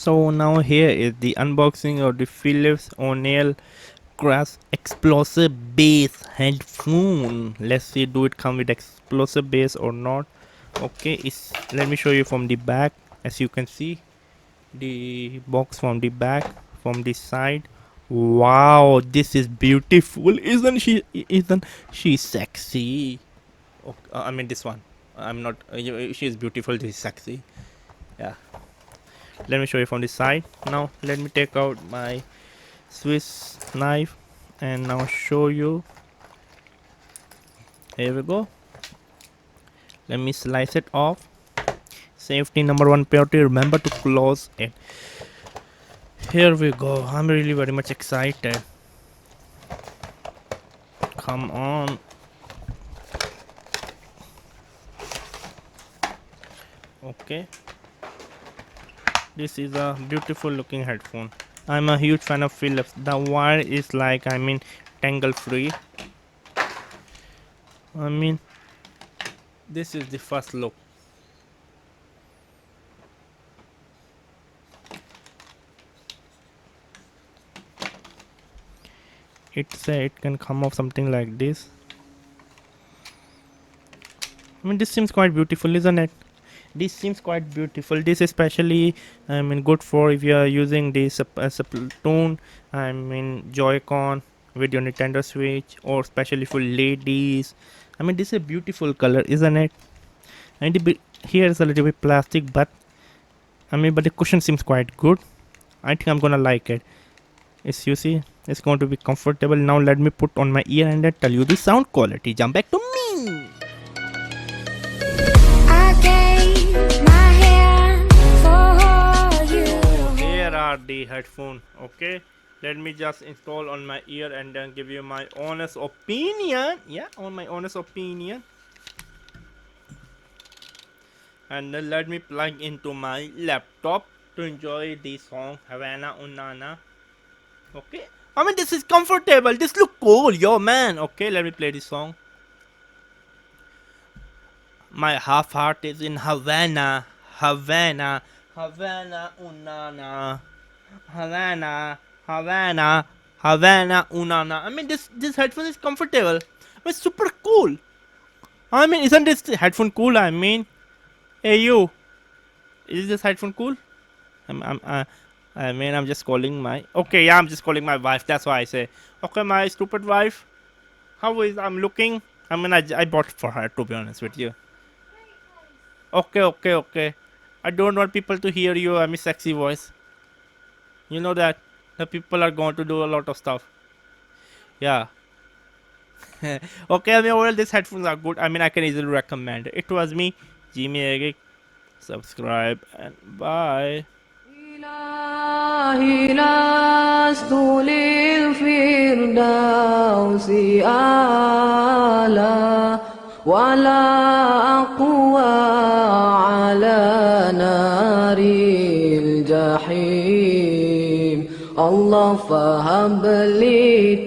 So now here is the unboxing of the Philips O'Neill Cruz explosive bass headphone. Let's see, do it come with explosive bass or not? Okay, let me show you from the back. As you can see, the box from the back, from the side. Wow, this is beautiful. Isn't she sexy? Okay, I mean this one. I'm not. She is beautiful. This is sexy. Yeah. Let me show you from the side. Now let me take out my Swiss knife and now show you. Here we go. Let me slice it off. Safety number one priority. Remember to close it. Here we go. I'm really very much excited. Come on. Okay. This is a beautiful looking headphone. I'm a huge fan of Philips. The wire is like, tangle free. This is the first look. It can come off something like this. This seems quite beautiful, isn't it? This seems quite beautiful. This is especially good for if you are using this as a Platoon, Joy-Con with your Nintendo Switch, or especially for ladies. This is a beautiful color, isn't it? And here is a little bit plastic, but but the cushion seems quite good. I think I'm gonna like it. You see, it's going to be comfortable. Now let me put on my ear and then tell you the sound quality. Jump back to me. Here are the headphones. Okay, let me just install on my ear and then give you my honest opinion. Yeah, on my honest opinion. And then let me plug into my laptop to enjoy the song Havana Unana. Okay, this is comfortable. This look cool, yo man. Okay, let me play this song. My half heart is in Havana, Havana, Havana Unana, Havana, Havana, Havana Unana. This headphone is comfortable. It's super cool. Isn't this headphone cool? Hey you, is this headphone cool? I'm just calling my. Okay, yeah, I'm just calling my wife. That's why I say. Okay, my stupid wife. How is I'm looking? I bought for her, to be honest with you. Okay. I don't want people to hear you. Sexy voice. You know that the people are going to do a lot of stuff. Yeah. Okay. Overall, these headphones are good. I can easily recommend. It was me, Jimmy Eric. Subscribe and bye. ولا أقوى على نار الجحيم الله فهب لي